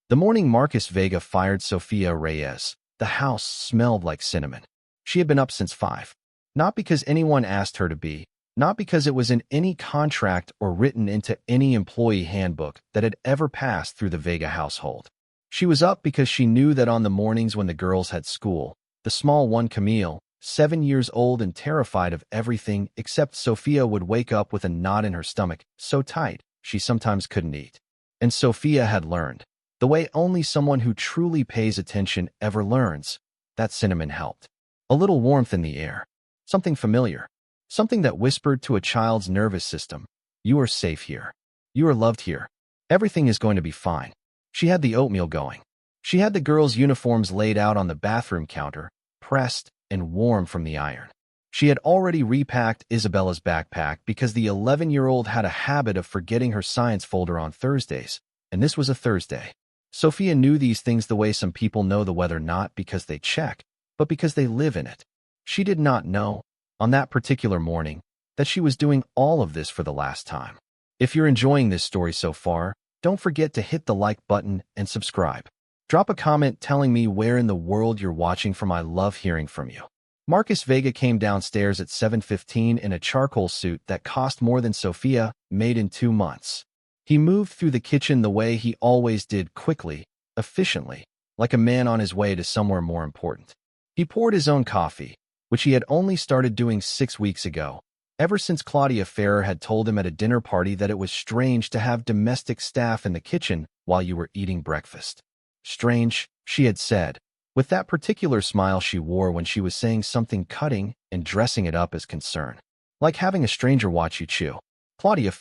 The morning Marcus Vega fired Sofia Reyes, the house smelled like cinnamon. She had been up since 5. Not because anyone asked her to be, not because it was in any contract or written into any employee handbook that had ever passed through the Vega household. She was up because she knew that on the mornings when the girls had school, the small one Camille, 7 years old and terrified of everything except Sofia, would wake up with a knot in her stomach, so tight she sometimes couldn't eat. And Sofia had learned, the way only someone who truly pays attention ever learns, that cinnamon helped. A little warmth in the air. Something familiar. Something that whispered to a child's nervous system, "You are safe here. You are loved here. Everything is going to be fine." She had the oatmeal going. She had the girls' uniforms laid out on the bathroom counter, pressed and warm from the iron. She had already repacked Isabela's backpack because the 11-year-old had a habit of forgetting her science folder on Thursdays, and this was a Thursday. Sofia knew these things the way some people know the weather, not because they check, but because they live in it. She did not know, on that particular morning, that she was doing all of this for the last time. If you're enjoying this story so far, don't forget to hit the like button and subscribe. Drop a comment telling me where in the world you're watching from. I love hearing from you. Marcus Vega came downstairs at 7:15 in a charcoal suit that cost more than Sofia made in 2 months. He moved through the kitchen the way he always did, quickly, efficiently, like a man on his way to somewhere more important. He poured his own coffee, which he had only started doing 6 weeks ago, ever since Claudia had told him at a dinner party that it was strange to have domestic staff in the kitchen while you were eating breakfast. Strange, she had said, with that particular smile she wore when she was saying something cutting and dressing it up as concern. Like having a stranger watch you chew. Claudia.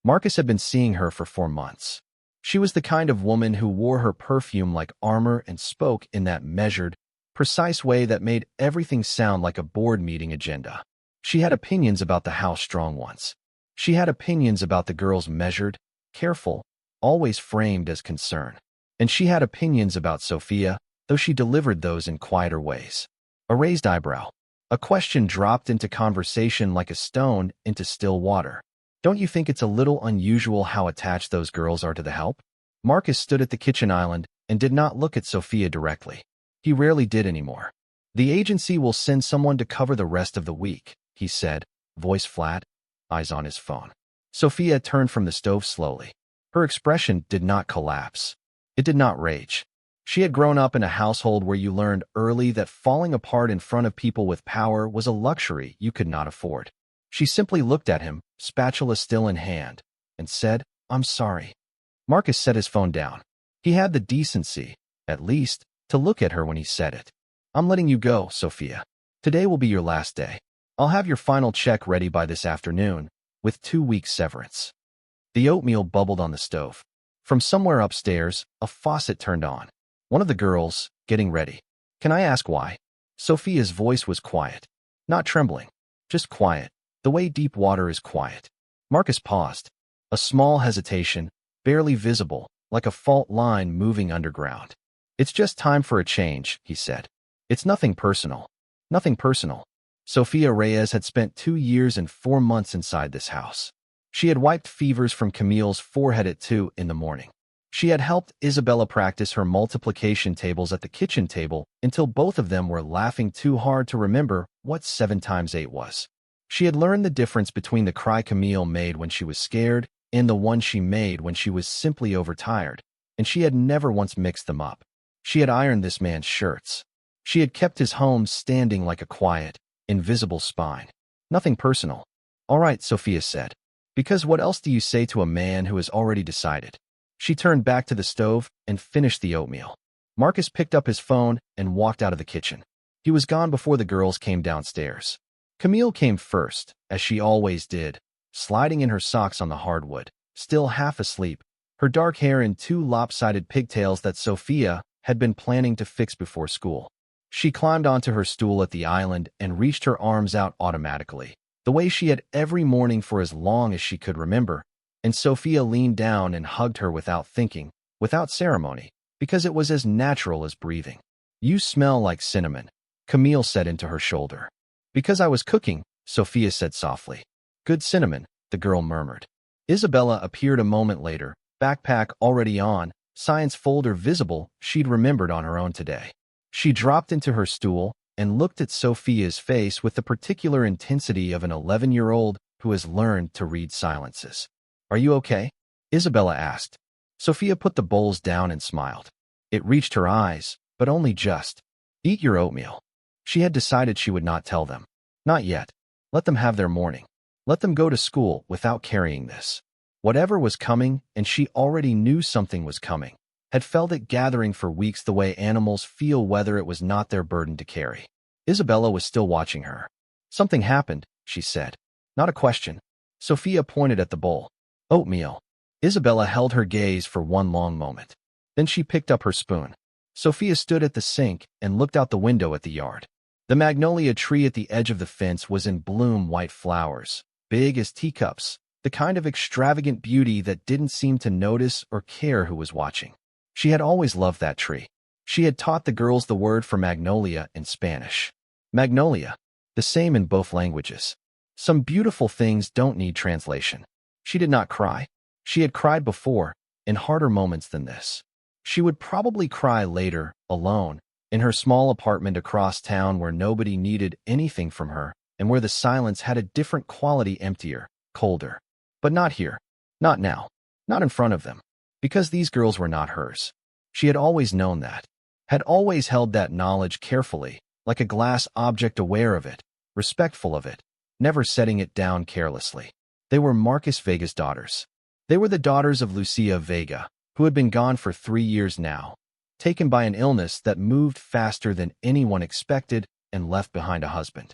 Marcus had been seeing her for 4 months. She was the kind of woman who wore her perfume like armor and spoke in that measured, precise way that made everything sound like a board meeting agenda. She had opinions about the house, strong ones. She had opinions about the girls, measured, careful, always framed as concern. And she had opinions about Sofia, though she delivered those in quieter ways. A raised eyebrow. A question dropped into conversation like a stone into still water. "Don't you think it's a little unusual how attached those girls are to the help?" Marcus stood at the kitchen island and did not look at Sofia directly. He rarely did anymore. "The agency will send someone to cover the rest of the week," he said, voice flat, eyes on his phone. Sofia turned from the stove slowly. Her expression did not collapse. It did not rage. She had grown up in a household where you learned early that falling apart in front of people with power was a luxury you could not afford. She simply looked at him, spatula still in hand, and said, "I'm sorry." Marcus set his phone down. He had the decency, at least, to look at her when he said it. "I'm letting you go, Sofia. Today will be your last day. I'll have your final check ready by this afternoon, with 2 weeks severance." The oatmeal bubbled on the stove. From somewhere upstairs, a faucet turned on. One of the girls, getting ready. "Can I ask why?" Sofia's voice was quiet. Not trembling, just quiet, the way deep water is quiet. Marcus paused. A small hesitation, barely visible, like a fault line moving underground. "It's just time for a change," he said. "It's nothing personal. Nothing personal." Sofia Reyes had spent 2 years and 4 months inside this house. She had wiped fevers from Camille's forehead at 2 in the morning. She had helped Isabela practice her multiplication tables at the kitchen table until both of them were laughing too hard to remember what 7 times 8 was. She had learned the difference between the cry Camille made when she was scared and the one she made when she was simply overtired, and she had never once mixed them up. She had ironed this man's shirts. She had kept his home standing like a quiet, invisible spine. "Nothing personal." "All right," Sofia said. "Because what else do you say to a man who has already decided?" She turned back to the stove and finished the oatmeal. Marcus picked up his phone and walked out of the kitchen. He was gone before the girls came downstairs. Camille came first, as she always did, sliding in her socks on the hardwood, still half asleep, her dark hair in 2 lopsided pigtails that Sofia had been planning to fix before school. She climbed onto her stool at the island and reached her arms out automatically, the way she had every morning for as long as she could remember, and Sofia leaned down and hugged her without thinking, without ceremony, because it was as natural as breathing. "You smell like cinnamon," Camille said into her shoulder. "Because I was cooking," Sofia said softly. "Good cinnamon," the girl murmured. Isabela appeared a moment later, backpack already on, science folder visible she'd remembered on her own today. She dropped into her stool and looked at Sofia's face with the particular intensity of an 11-year-old who has learned to read silences. "Are you okay?" Isabela asked. Sofia put the bowls down and smiled. It reached her eyes, but only just. "Eat your oatmeal." She had decided she would not tell them. Not yet. Let them have their morning. Let them go to school without carrying this. Whatever was coming, and she already knew something was coming, had felt it gathering for weeks the way animals feel whether it was not their burden to carry. Isabela was still watching her. "Something happened," she said. Not a question. Sofia pointed at the bowl. "Oatmeal." Isabela held her gaze for one long moment. Then she picked up her spoon. Sofia stood at the sink and looked out the window at the yard. The magnolia tree at the edge of the fence was in bloom, white flowers, big as teacups, the kind of extravagant beauty that didn't seem to notice or care who was watching. She had always loved that tree. She had taught the girls the word for magnolia in Spanish. Magnolia, the same in both languages. Some beautiful things don't need translation. She did not cry. She had cried before, in harder moments than this. She would probably cry later, alone, in her small apartment across town where nobody needed anything from her and where the silence had a different quality, emptier, colder. But not here. Not now. Not in front of them. Because these girls were not hers. She had always known that. Had always held that knowledge carefully, like a glass object, aware of it, respectful of it, never setting it down carelessly. They were Marcus Vega's daughters. They were the daughters of Lucia Vega, who had been gone for 3 years now, taken by an illness that moved faster than anyone expected and left behind a husband,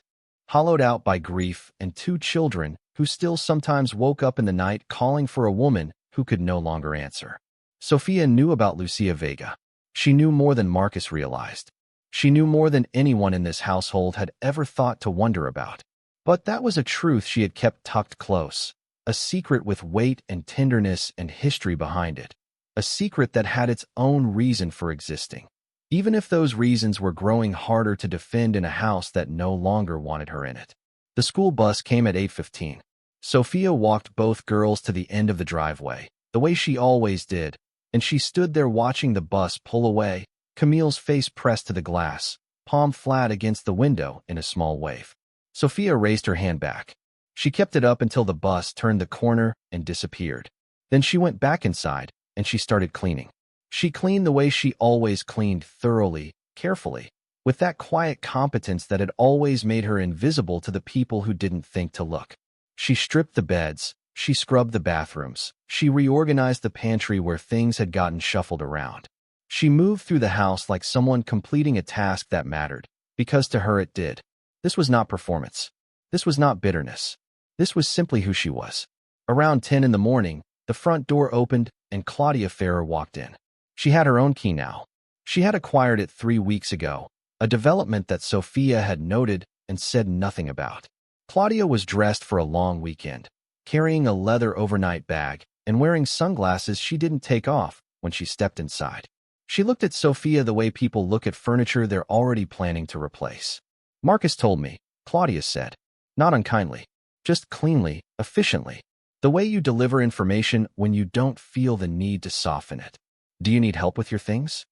hollowed out by grief, and 2 children who still sometimes woke up in the night calling for a woman who could no longer answer. Sofia knew about Lucia Vega. She knew more than Marcus realized. She knew more than anyone in this household had ever thought to wonder about. But that was a truth she had kept tucked close, a secret with weight and tenderness and history behind it, a secret that had its own reason for existing, even if those reasons were growing harder to defend in a house that no longer wanted her in it. The school bus came at 8:15. Sofia walked both girls to the end of the driveway, the way she always did, and she stood there watching the bus pull away, Camille's face pressed to the glass, palm flat against the window in a small wave. Sofia raised her hand back. She kept it up until the bus turned the corner and disappeared. Then she went back inside, and she started cleaning. She cleaned the way she always cleaned, thoroughly, carefully, with that quiet competence that had always made her invisible to the people who didn't think to look. She stripped the beds, she scrubbed the bathrooms, she reorganized the pantry where things had gotten shuffled around. She moved through the house like someone completing a task that mattered, because to her it did. This was not performance. This was not bitterness. This was simply who she was. Around 10 in the morning, the front door opened and Claudia walked in. She had her own key now. She had acquired it 3 weeks ago, a development that Sofia had noted and said nothing about. Claudia was dressed for a long weekend, carrying a leather overnight bag and wearing sunglasses she didn't take off when she stepped inside. She looked at Sofia the way people look at furniture they're already planning to replace. "Marcus told me," Claudia said, not unkindly, just cleanly, efficiently, the way you deliver information when you don't feel the need to soften it. "Do you need help with your things?"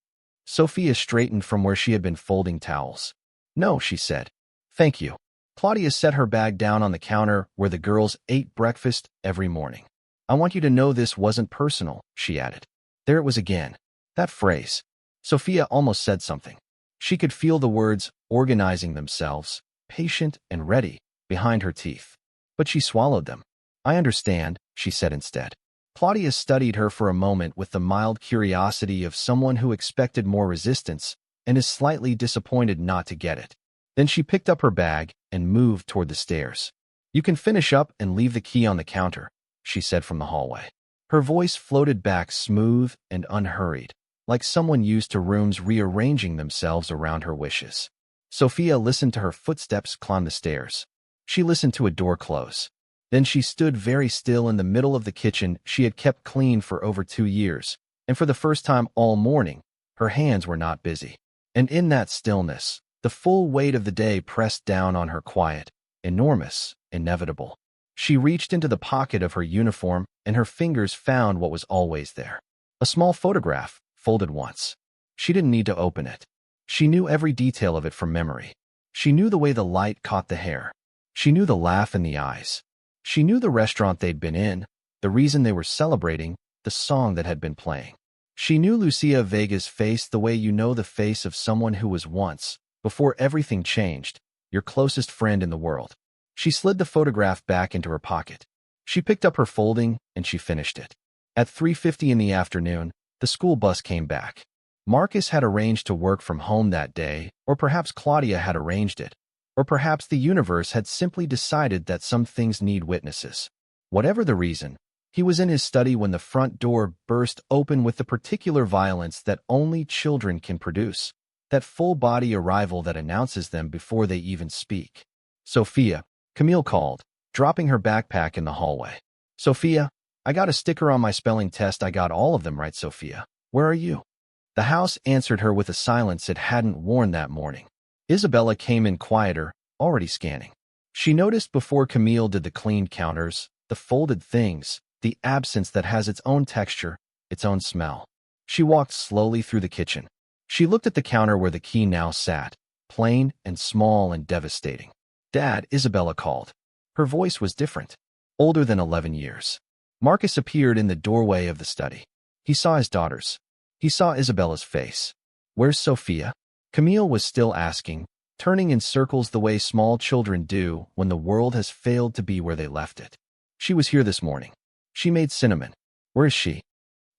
Sofia straightened from where she had been folding towels. "No," she said. "Thank you." Claudia set her bag down on the counter where the girls ate breakfast every morning. "I want you to know this wasn't personal," she added. There it was again. That phrase. Sofia almost said something. She could feel the words organizing themselves, patient and ready, behind her teeth. But she swallowed them. "I understand," she said instead. Claudia studied her for a moment with the mild curiosity of someone who expected more resistance and is slightly disappointed not to get it. Then she picked up her bag and moved toward the stairs. "You can finish up and leave the key on the counter," she said from the hallway. Her voice floated back smooth and unhurried, like someone used to rooms rearranging themselves around her wishes. Sofia listened to her footsteps climb the stairs. She listened to a door close. Then she stood very still in the middle of the kitchen she had kept clean for over 2 years, and for the first time all morning, her hands were not busy. And in that stillness, the full weight of the day pressed down on her, quiet, enormous, inevitable. She reached into the pocket of her uniform, and her fingers found what was always there. A small photograph, folded once. She didn't need to open it. She knew every detail of it from memory. She knew the way the light caught the hair. She knew the laugh in the eyes. She knew the restaurant they'd been in, the reason they were celebrating, the song that had been playing. She knew Lucia Vega's face the way you know the face of someone who was once, before everything changed, your closest friend in the world. She slid the photograph back into her pocket. She picked up her folding, and she finished it. At 3:50 in the afternoon, the school bus came back. Marcus had arranged to work from home that day, or perhaps Claudia had arranged it, or perhaps the universe had simply decided that some things need witnesses. Whatever the reason, he was in his study when the front door burst open with the particular violence that only children can produce, that full-body arrival that announces them before they even speak. Sofia, Camille called, dropping her backpack in the hallway. Sofia, I got a sticker on my spelling test. I got all of them right, Sofia. Where are you? The house answered her with a silence it hadn't worn that morning. Isabela came in quieter, already scanning. She noticed before Camille did the cleaned counters, the folded things, the absence that has its own texture, its own smell. She walked slowly through the kitchen. She looked at the counter where the key now sat, plain and small and devastating. Dad, Isabela called. Her voice was different, older than 11 years. Marcus appeared in the doorway of the study. He saw his daughters. He saw Isabela's face. Where's Sofia? Camille was still asking, turning in circles the way small children do when the world has failed to be where they left it. She was here this morning. She made cinnamon. Where is she?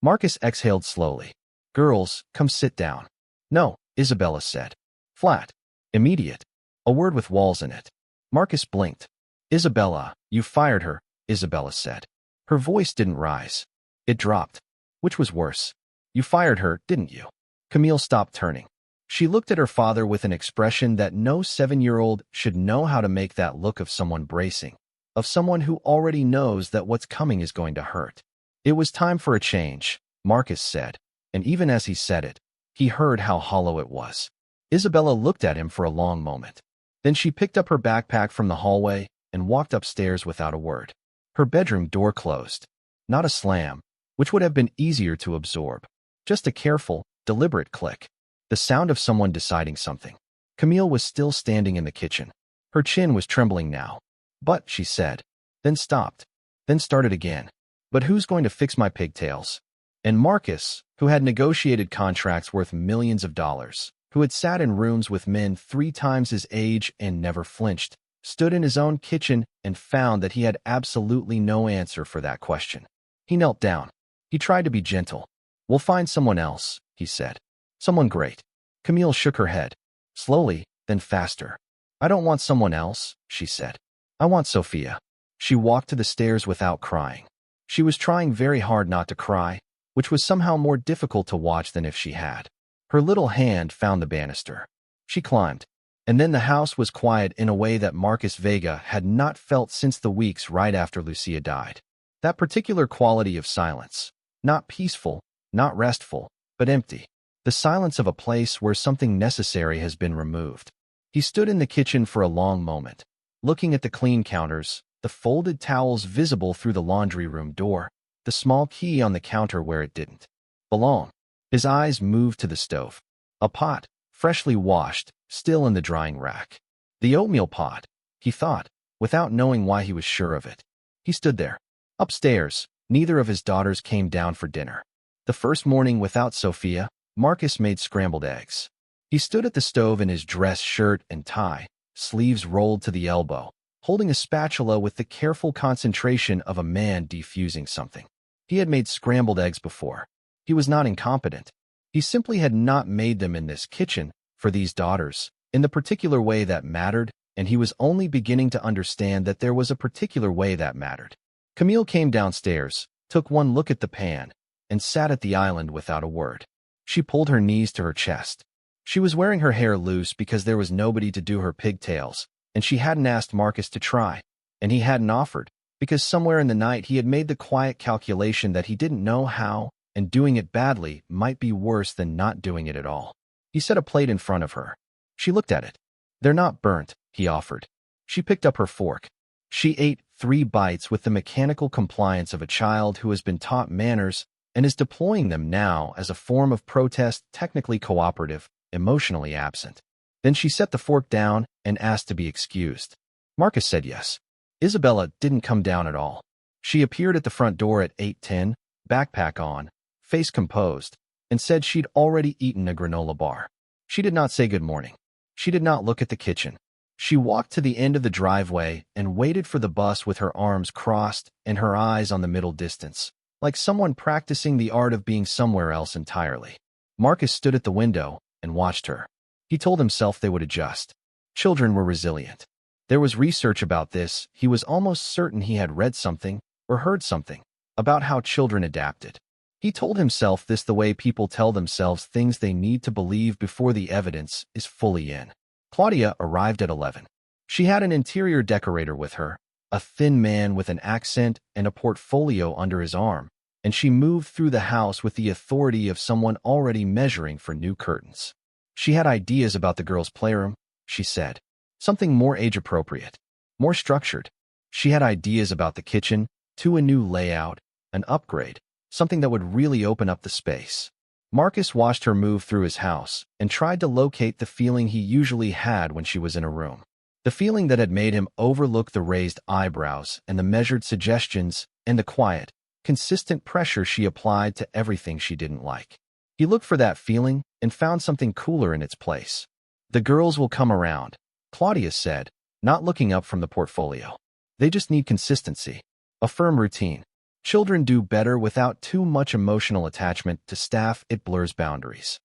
Marcus exhaled slowly. Girls, come sit down. No, Isabela said. Flat. Immediate. A word with walls in it. Marcus blinked. Isabela, you fired her, Isabela said. Her voice didn't rise. It dropped. Which was worse? You fired her, didn't you? Camille stopped turning. She looked at her father with an expression that no 7-year-old should know how to make, that look of someone bracing, of someone who already knows that what's coming is going to hurt. It was time for a change, Marcus said, and even as he said it, he heard how hollow it was. Isabela looked at him for a long moment. Then she picked up her backpack from the hallway and walked upstairs without a word. Her bedroom door closed. Not a slam, which would have been easier to absorb. Just a careful, deliberate click. The sound of someone deciding something. Camille was still standing in the kitchen. Her chin was trembling now. But, she said, then stopped, then started again. But who's going to fix my pigtails? And Marcus, who had negotiated contracts worth millions of dollars, who had sat in rooms with men 3 times his age and never flinched, stood in his own kitchen and found that he had absolutely no answer for that question. He knelt down. He tried to be gentle. We'll find someone else, he said. Someone great. Camille shook her head. Slowly, then faster. I don't want someone else, she said. I want Sofia. She walked to the stairs without crying. She was trying very hard not to cry, which was somehow more difficult to watch than if she had. Her little hand found the banister. She climbed. And then the house was quiet in a way that Marcus Vega had not felt since the weeks right after Lucia died. That particular quality of silence. Not peaceful, not restful, but empty. The silence of a place where something necessary has been removed. He stood in the kitchen for a long moment, looking at the clean counters, the folded towels visible through the laundry room door, the small key on the counter where it didn't belong. His eyes moved to the stove. A pot, freshly washed, still in the drying rack. The oatmeal pot, he thought, without knowing why he was sure of it. He stood there. Upstairs, neither of his daughters came down for dinner. The first morning without Sofia, Marcus made scrambled eggs. He stood at the stove in his dress shirt and tie, sleeves rolled to the elbow, holding a spatula with the careful concentration of a man defusing something. He had made scrambled eggs before. He was not incompetent. He simply had not made them in this kitchen, for these daughters, in the particular way that mattered, and he was only beginning to understand that there was a particular way that mattered. Camille came downstairs, took one look at the pan, and sat at the island without a word. She pulled her knees to her chest. She was wearing her hair loose because there was nobody to do her pigtails, and she hadn't asked Marcus to try, and he hadn't offered, because somewhere in the night he had made the quiet calculation that he didn't know how, and doing it badly might be worse than not doing it at all. He set a plate in front of her. She looked at it. They're not burnt, he offered. She picked up her fork. She ate 3 bites with the mechanical compliance of a child who has been taught manners and is deploying them now as a form of protest, technically cooperative, emotionally absent. Then she set the fork down and asked to be excused. Marcus said yes. Isabela didn't come down at all. She appeared at the front door at 8:10, backpack on, face composed, and said she'd already eaten a granola bar. She did not say good morning. She did not look at the kitchen. She walked to the end of the driveway and waited for the bus with her arms crossed and her eyes on the middle distance, like someone practicing the art of being somewhere else entirely. Marcus stood at the window and watched her. He told himself they would adjust. Children were resilient. There was research about this. He was almost certain he had read something or heard something about how children adapted. He told himself this the way people tell themselves things they need to believe before the evidence is fully in. Claudia arrived at 11. She had an interior decorator with her, a thin man with an accent and a portfolio under his arm, and she moved through the house with the authority of someone already measuring for new curtains. She had ideas about the girls' playroom, she said. Something more age-appropriate, more structured. She had ideas about the kitchen, a new layout, an upgrade, something that would really open up the space. Marcus watched her move through his house and tried to locate the feeling he usually had when she was in a room. The feeling that had made him overlook the raised eyebrows and the measured suggestions and the quiet, consistent pressure she applied to everything she didn't like. He looked for that feeling and found something cooler in its place. The girls will come around, Claudia said, not looking up from the portfolio. They just need consistency, a firm routine. Children do better without too much emotional attachment to staff. It blurs boundaries.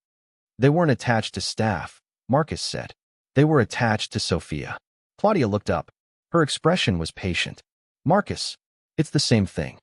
They weren't attached to staff, Marcus said. They were attached to Sofia. Claudia looked up. Her expression was patient. Marcus, it's the same thing.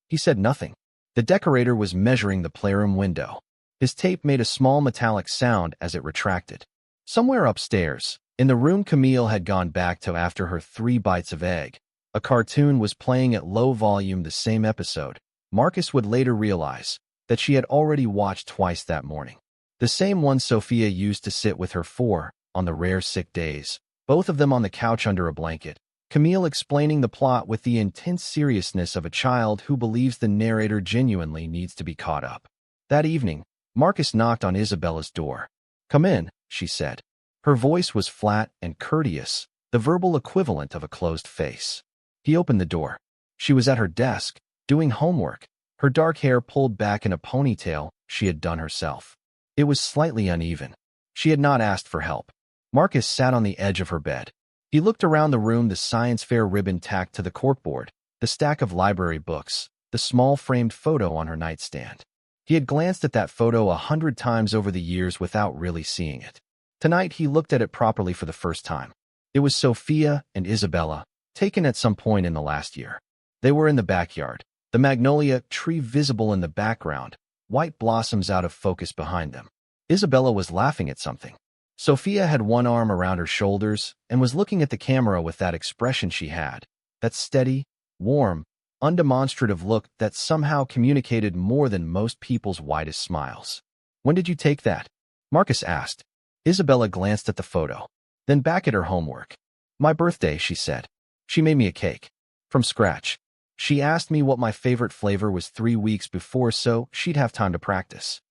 He said nothing. The decorator was measuring the playroom window. His tape made a small metallic sound as it retracted. Somewhere upstairs, in the room Camille had gone back to after her 3 bites of egg, a cartoon was playing at low volume the same episode. Marcus would later realize that she had already watched twice that morning. The same one Sofia used to sit with her for on the rare sick days, both of them on the couch under a blanket, Camille explaining the plot with the intense seriousness of a child who believes the narrator genuinely needs to be caught up. That evening, Marcus knocked on Isabela's door. "Come in," she said. Her voice was flat and courteous, the verbal equivalent of a closed face. He opened the door. She was at her desk, doing homework, her dark hair pulled back in a ponytail she had done herself. It was slightly uneven. She had not asked for help. Marcus sat on the edge of her bed. He looked around the room, the science fair ribbon tacked to the corkboard, the stack of library books, the small framed photo on her nightstand. He had glanced at that photo 100 times over the years without really seeing it. Tonight he looked at it properly for the first time. It was Sofia and Isabela, taken at some point in the last year. They were in the backyard, the magnolia tree visible in the background, white blossoms out of focus behind them. Isabela was laughing at something. Sofia had one arm around her shoulders and was looking at the camera with that expression she had, that steady, warm, undemonstrative look that somehow communicated more than most people's widest smiles. "When did you take that?" Marcus asked. Isabela glanced at the photo, then back at her homework. "My birthday," she said. "She made me a cake. From scratch. She asked me what my favorite flavor was 3 weeks before so she'd have time to practice."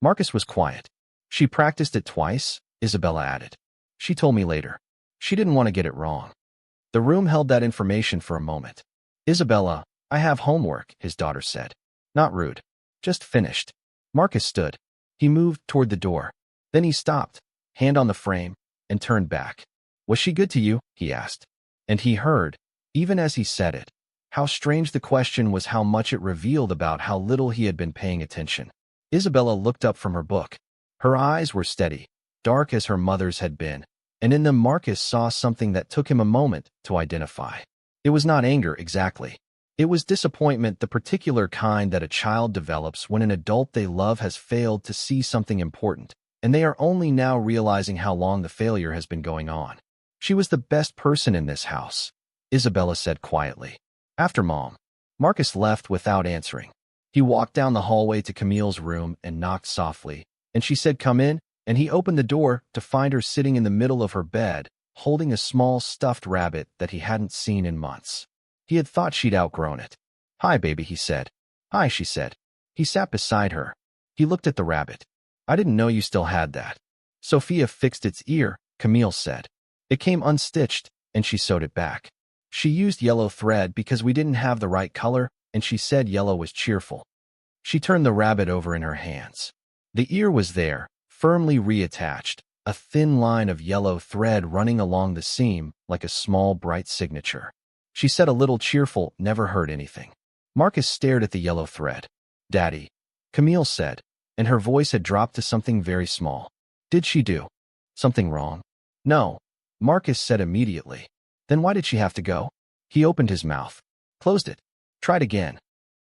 Marcus was quiet. "She practiced it twice," Isabela added. "She told me later. She didn't want to get it wrong." The room held that information for a moment. "Isabela, I have homework," his daughter said. Not rude. Just finished. Marcus stood. He moved toward the door. Then he stopped, hand on the frame, and turned back. "Was she good to you?" he asked. And he heard, even as he said it, how strange the question was, how much it revealed about how little he had been paying attention. Isabela looked up from her book. Her eyes were steady, dark as her mother's had been, and in them Marcus saw something that took him a moment to identify. It was not anger exactly. It was disappointment, the particular kind that a child develops when an adult they love has failed to see something important, and they are only now realizing how long the failure has been going on. "She was the best person in this house," Isabela said quietly. "After Mom." Marcus left without answering. He walked down the hallway to Camille's room and knocked softly, and she said, "Come in," and he opened the door to find her sitting in the middle of her bed, holding a small stuffed rabbit that he hadn't seen in months. He had thought she'd outgrown it. "Hi, baby," he said. "Hi," she said. He sat beside her. He looked at the rabbit. I didn't know you still had that. Sofia fixed its ear, Camille said. It came unstitched, and she sewed it back. She used yellow thread because we didn't have the right color, and she said yellow was cheerful. She turned the rabbit over in her hands. The ear was there, firmly reattached, a thin line of yellow thread running along the seam like a small bright signature. She said a little cheerful, never heard anything. Marcus stared at the yellow thread. Daddy, Camille said, and her voice had dropped to something very small. Did she do something wrong? No, Marcus said immediately. Then why did she have to go? He opened his mouth, closed it, tried again.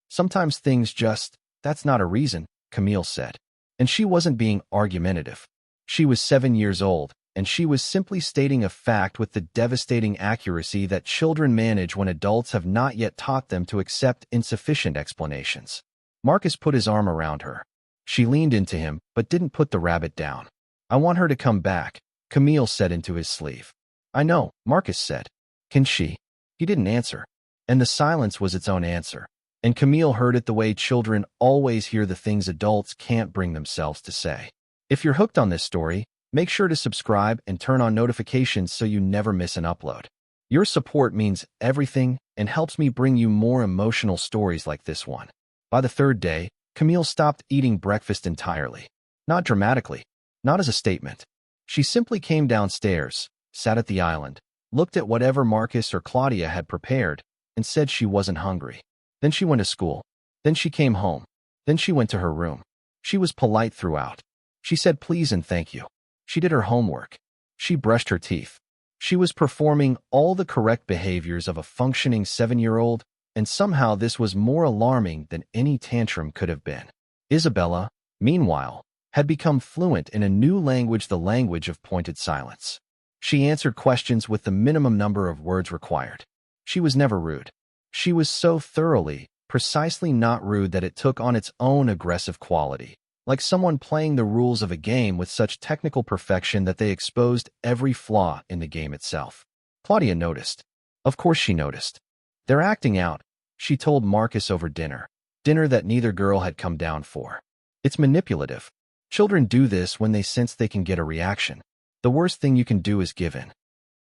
Sometimes things just, that's not a reason, Camille said. And she wasn't being argumentative. She was 7 years old, and she was simply stating a fact with the devastating accuracy that children manage when adults have not yet taught them to accept insufficient explanations. Marcus put his arm around her. She leaned into him, but didn't put the rabbit down. I want her to come back, Camille said into his sleeve. I know, Marcus said. Can she? He didn't answer. And the silence was its own answer. And Camille heard it the way children always hear the things adults can't bring themselves to say. If you're hooked on this story, make sure to subscribe and turn on notifications so you never miss an upload. Your support means everything and helps me bring you more emotional stories like this one. By the third day, Camille stopped eating breakfast entirely. Not dramatically, not as a statement. She simply came downstairs, sat at the island, looked at whatever Marcus or Claudia had prepared, and said she wasn't hungry. Then she went to school. Then she came home. Then she went to her room. She was polite throughout. She said please and thank you. She did her homework. She brushed her teeth. She was performing all the correct behaviors of a functioning 7-year-old, and somehow this was more alarming than any tantrum could have been. Isabela, meanwhile, had become fluent in a new language, the language of pointed silence. She answered questions with the minimum number of words required. She was never rude. She was so thoroughly, precisely not rude that it took on its own aggressive quality, like someone playing the rules of a game with such technical perfection that they exposed every flaw in the game itself. Claudia noticed. Of course she noticed. They're acting out, she told Marcus over dinner that neither girl had come down for. It's manipulative. Children do this when they sense they can get a reaction. The worst thing you can do is give in.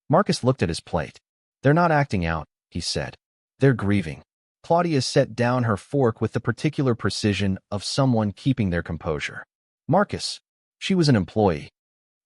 Marcus looked at his plate. They're not acting out, he said. They're grieving. Claudia set down her fork with the particular precision of someone keeping their composure. Marcus. She was an employee.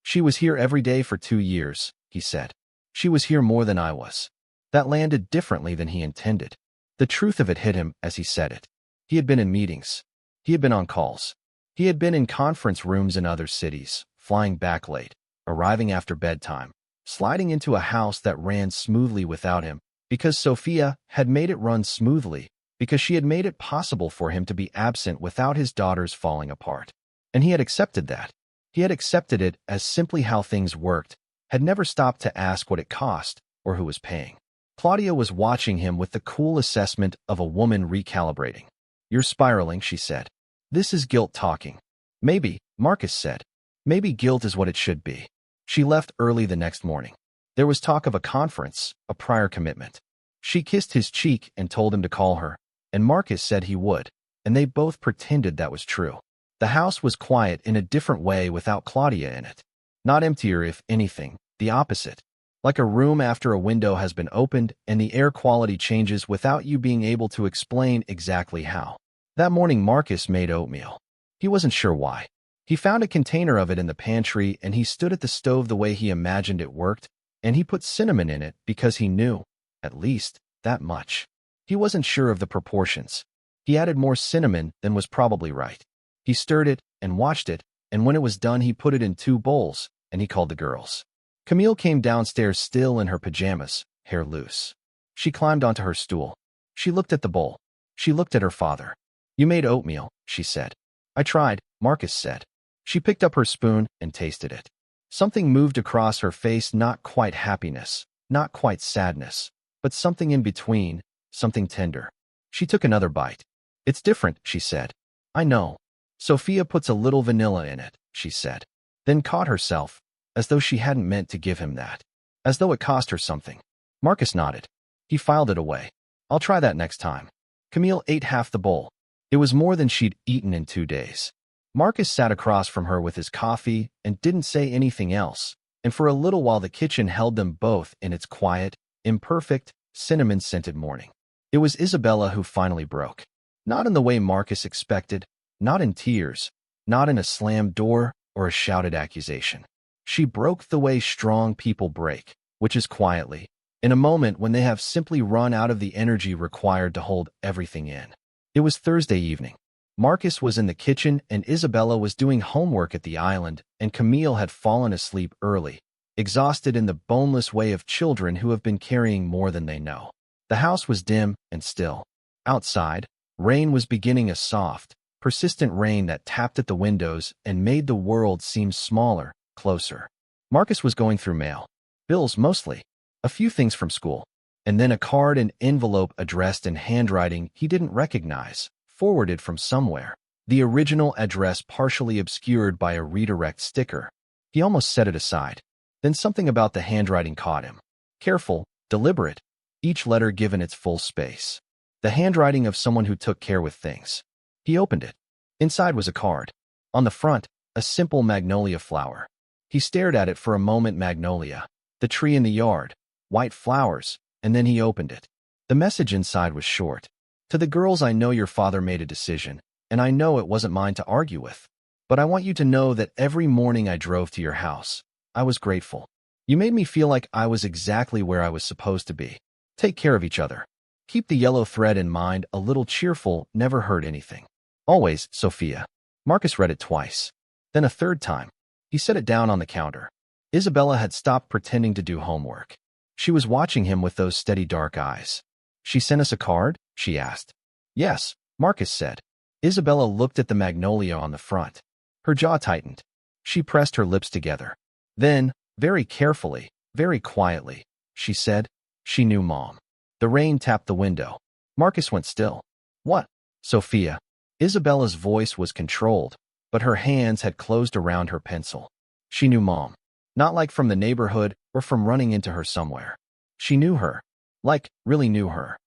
She was here every day for 2 years, he said. She was here more than I was. That landed differently than he intended. The truth of it hit him as he said it. He had been in meetings. He had been on calls. He had been in conference rooms in other cities, flying back late, arriving after bedtime, sliding into a house that ran smoothly without him, because Sofia had made it run smoothly, because she had made it possible for him to be absent without his daughters falling apart. And he had accepted that. He had accepted it as simply how things worked, had never stopped to ask what it cost or who was paying. Claudia was watching him with the cool assessment of a woman recalibrating. You're spiraling, she said. This is guilt talking. Maybe, Marcus said. Maybe guilt is what it should be. She left early the next morning. There was talk of a conference, a prior commitment. She kissed his cheek and told him to call her, and Marcus said he would, and they both pretended that was true. The house was quiet in a different way without Claudia in it. Not emptier, if anything, the opposite. Like a room after a window has been opened and the air quality changes without you being able to explain exactly how. That morning Marcus made oatmeal. He wasn't sure why. He found a container of it in the pantry and he stood at the stove the way he imagined it worked, and he put cinnamon in it because he knew, at least, that much. He wasn't sure of the proportions. He added more cinnamon than was probably right. He stirred it and watched it, and when it was done he put it in 2 bowls, and he called the girls. Camille came downstairs still in her pajamas, hair loose. She climbed onto her stool. She looked at the bowl. She looked at her father. You made oatmeal, she said. I tried, Marcus said. She picked up her spoon and tasted it. Something moved across her face, not quite happiness, not quite sadness, but something in between, something tender. She took another bite. It's different, she said. I know. Sofia puts a little vanilla in it, she said. Then caught herself, as though she hadn't meant to give him that. As though it cost her something. Marcus nodded. He filed it away. I'll try that next time. Camille ate half the bowl. It was more than she'd eaten in 2 days. Marcus sat across from her with his coffee and didn't say anything else, and for a little while the kitchen held them both in its quiet, imperfect, cinnamon-scented morning. It was Isabela who finally broke. Not in the way Marcus expected, not in tears, not in a slammed door or a shouted accusation. She broke the way strong people break, which is quietly, in a moment when they have simply run out of the energy required to hold everything in. It was Thursday evening. Marcus was in the kitchen and Isabela was doing homework at the island, and Camille had fallen asleep early, exhausted in the boneless way of children who have been carrying more than they know. The house was dim and still. Outside, rain was beginning, a soft, persistent rain that tapped at the windows and made the world seem smaller, closer. Marcus was going through mail. Bills mostly. A few things from school. And then a card and envelope addressed in handwriting he didn't recognize, forwarded from somewhere. The original address partially obscured by a redirect sticker. He almost set it aside. Then something about the handwriting caught him. Careful, deliberate, each letter given its full space. The handwriting of someone who took care with things. He opened it. Inside was a card. On the front, a simple magnolia flower. He stared at it for a moment. Magnolia, the tree in the yard, white flowers, and then he opened it. The message inside was short. To the girls, I know your father made a decision, and I know it wasn't mine to argue with. But I want you to know that every morning I drove to your house, I was grateful. You made me feel like I was exactly where I was supposed to be. Take care of each other. Keep the yellow thread in mind. A little cheerful, never hurt anything. Always, Sofia. Marcus read it twice. Then a third time. He set it down on the counter. Isabela had stopped pretending to do homework. She was watching him with those steady dark eyes. She sent us a card? She asked. Yes, Marcus said. Isabela looked at the magnolia on the front. Her jaw tightened. She pressed her lips together. Then, very carefully, very quietly, she said, she knew Mom. The rain tapped the window. Marcus went still. What? Sofia. Isabela's voice was controlled, but her hands had closed around her pencil. She knew Mom. Not like from the neighborhood or from running into her somewhere. She knew her. Like, really knew her.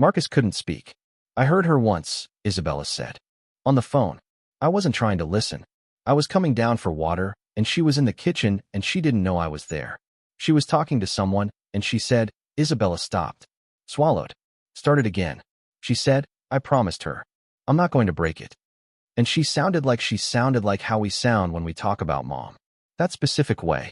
Marcus couldn't speak. I heard her once, Isabela said. On the phone. I wasn't trying to listen. I was coming down for water, and she was in the kitchen, and she didn't know I was there. She was talking to someone, and she said, Isabela stopped. Swallowed. Started again. She said, I promised her. I'm not going to break it. And she sounded like how we sound when we talk about Mom. That specific way.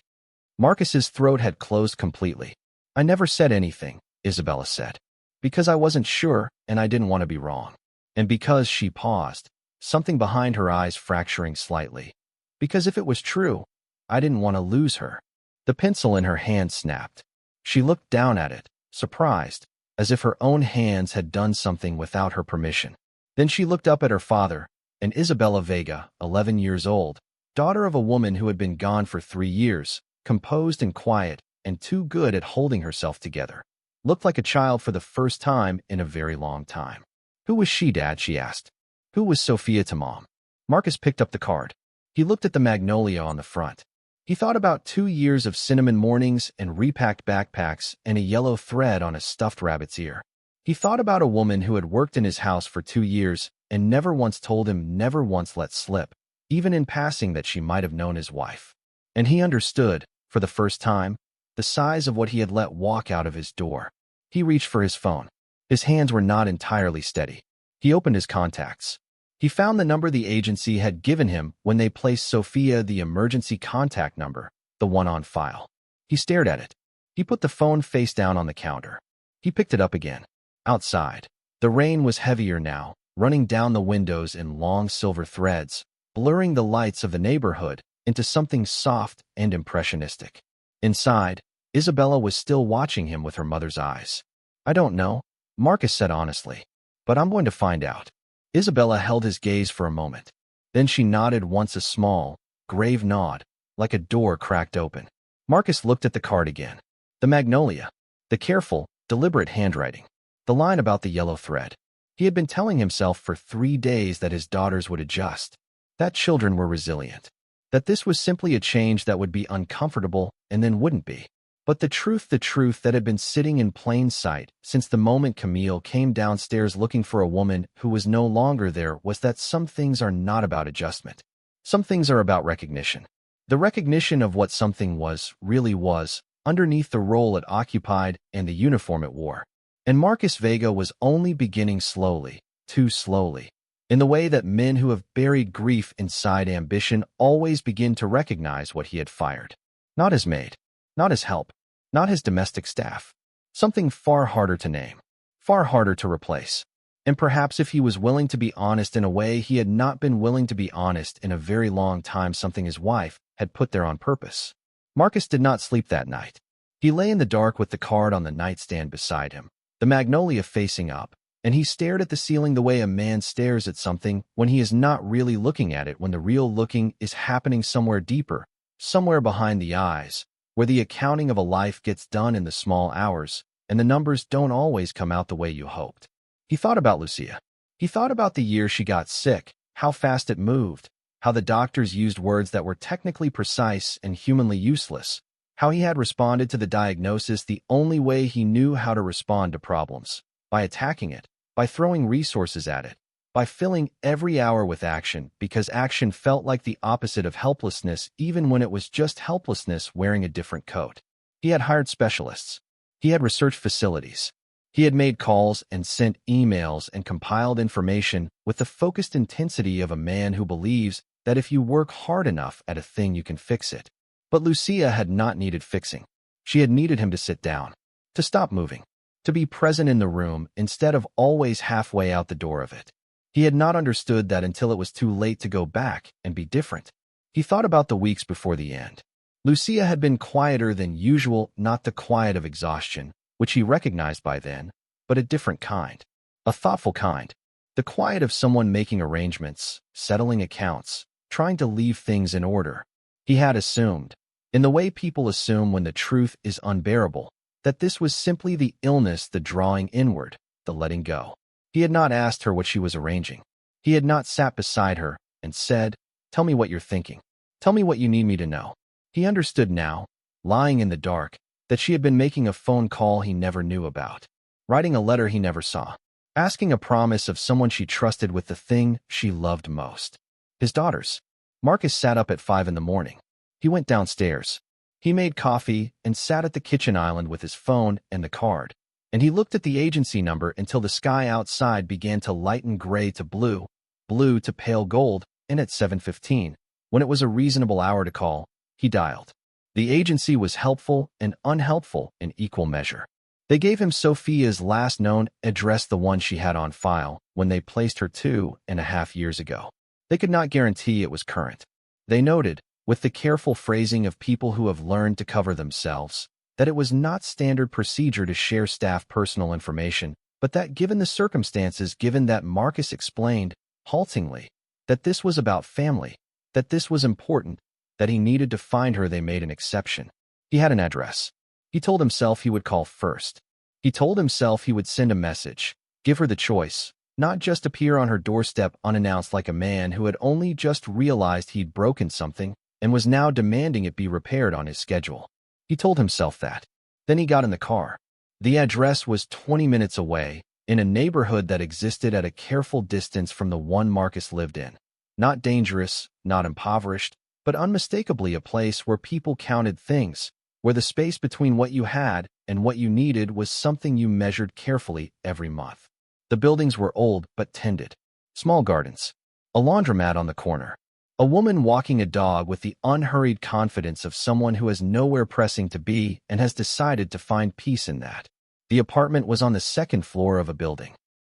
Marcus's throat had closed completely. I never said anything, Isabela said. Because I wasn't sure, and I didn't want to be wrong. And because she paused, something behind her eyes fracturing slightly. Because if it was true, I didn't want to lose her. The pencil in her hand snapped. She looked down at it, surprised, as if her own hands had done something without her permission. Then she looked up at her father, and Isabela Vega, 11 years old, daughter of a woman who had been gone for 3 years, composed and quiet, and too good at holding herself together. Looked like a child for the first time in a very long time. Who was she, Dad? She asked. Who was Sofia to Mom? Marcus picked up the card. He looked at the magnolia on the front. He thought about 2 years of cinnamon mornings and repacked backpacks and a yellow thread on a stuffed rabbit's ear. He thought about a woman who had worked in his house for 2 years and never once told him, never once let slip, even in passing, that she might have known his wife. And he understood, for the first time, the size of what he had let walk out of his door. He reached for his phone. His hands were not entirely steady. He opened his contacts. He found the number the agency had given him when they placed Sofia, the emergency contact number, the one on file. He stared at it. He put the phone face down on the counter. He picked it up again. Outside, the rain was heavier now, running down the windows in long silver threads, blurring the lights of the neighborhood into something soft and impressionistic. Inside, Isabela was still watching him with her mother's eyes. I don't know, Marcus said honestly, but I'm going to find out. Isabela held his gaze for a moment. Then she nodded once, a small, grave nod, like a door cracked open. Marcus looked at the card again. The magnolia. The careful, deliberate handwriting. The line about the yellow thread. He had been telling himself for 3 days that his daughters would adjust, that children were resilient, that this was simply a change that would be uncomfortable and then wouldn't be. But the truth that had been sitting in plain sight since the moment Camille came downstairs looking for a woman who was no longer there was that some things are not about adjustment. Some things are about recognition. The recognition of what something really was, underneath the role it occupied and the uniform it wore. And Marcus Vega was only beginning slowly, too slowly. In the way that men who have buried grief inside ambition always begin to recognize what he had fired. Not his maid. Not his help, not his domestic staff. Something far harder to name, far harder to replace. And perhaps if he was willing to be honest in a way he had not been willing to be honest in a very long time, something his wife had put there on purpose. Marcus did not sleep that night. He lay in the dark with the card on the nightstand beside him, the magnolia facing up, and he stared at the ceiling the way a man stares at something when he is not really looking at it, when the real looking is happening somewhere deeper, somewhere behind the eyes, where the accounting of a life gets done in the small hours, and the numbers don't always come out the way you hoped. He thought about Lucia. He thought about the year she got sick, how fast it moved, how the doctors used words that were technically precise and humanly useless, how he had responded to the diagnosis the only way he knew how to respond to problems, by attacking it, by throwing resources at it, by filling every hour with action, because action felt like the opposite of helplessness even when it was just helplessness wearing a different coat. He had hired specialists. He had researched facilities. He had made calls and sent emails and compiled information with the focused intensity of a man who believes that if you work hard enough at a thing you can fix it. But Lucia had not needed fixing. She had needed him to sit down, to stop moving, to be present in the room instead of always halfway out the door of it. He had not understood that until it was too late to go back and be different. He thought about the weeks before the end. Lucia had been quieter than usual, not the quiet of exhaustion, which he recognized by then, but a different kind. A thoughtful kind. The quiet of someone making arrangements, settling accounts, trying to leave things in order. He had assumed, in the way people assume when the truth is unbearable, that this was simply the illness, the drawing inward, the letting go. He had not asked her what she was arranging. He had not sat beside her and said, "Tell me what you're thinking. Tell me what you need me to know." He understood now, lying in the dark, that she had been making a phone call he never knew about, writing a letter he never saw, asking a promise of someone she trusted with the thing she loved most. His daughters. Marcus sat up at 5 in the morning. He went downstairs. He made coffee and sat at the kitchen island with his phone and the card. And he looked at the agency number until the sky outside began to lighten gray to blue, blue to pale gold, and at 7:15, when it was a reasonable hour to call, he dialed. The agency was helpful and unhelpful in equal measure. They gave him Sofia's last known address, the one she had on file when they placed her 2.5 years ago. They could not guarantee it was current. They noted, with the careful phrasing of people who have learned to cover themselves, that it was not standard procedure to share staff personal information, but that given the circumstances, given that Marcus explained, haltingly, that this was about family, that this was important, that he needed to find her, they made an exception. He had an address. He told himself he would call first. He told himself he would send a message, give her the choice, not just appear on her doorstep unannounced like a man who had only just realized he'd broken something and was now demanding it be repaired on his schedule. He told himself that. Then he got in the car. The address was 20 minutes away, in a neighborhood that existed at a careful distance from the one Marcus lived in. Not dangerous, not impoverished, but unmistakably a place where people counted things, where the space between what you had and what you needed was something you measured carefully every month. The buildings were old but tended. Small gardens. A laundromat on the corner. A woman walking a dog with the unhurried confidence of someone who has nowhere pressing to be and has decided to find peace in that. The apartment was on the second floor of a building,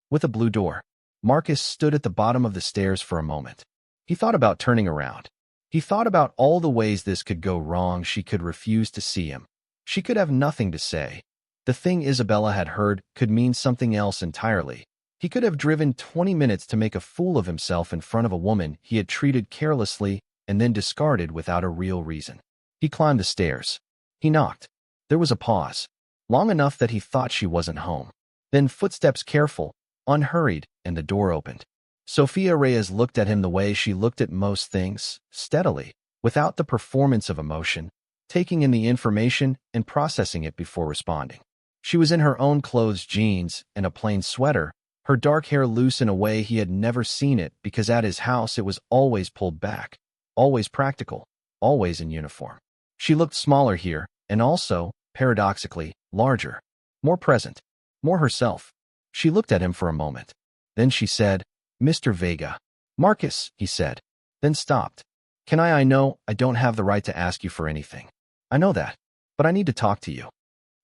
with a blue door. Marcus stood at the bottom of the stairs for a moment. He thought about turning around. He thought about all the ways this could go wrong. She could refuse to see him. She could have nothing to say. The thing Isabela had heard could mean something else entirely. He could have driven 20 minutes to make a fool of himself in front of a woman he had treated carelessly and then discarded without a real reason. He climbed the stairs. He knocked. There was a pause, long enough that he thought she wasn't home. Then footsteps, careful, unhurried, and the door opened. Sofia Reyes looked at him the way she looked at most things, steadily, without the performance of emotion, taking in the information and processing it before responding. She was in her own clothes, jeans, and a plain sweater, her dark hair loose in a way he had never seen it because at his house it was always pulled back, always practical, always in uniform. She looked smaller here, and also, paradoxically, larger, more present, more herself. She looked at him for a moment. Then she said, "Mr. Vega." "Marcus," he said, then stopped. I know I don't have the right to ask you for anything. I know that, but I need to talk to you."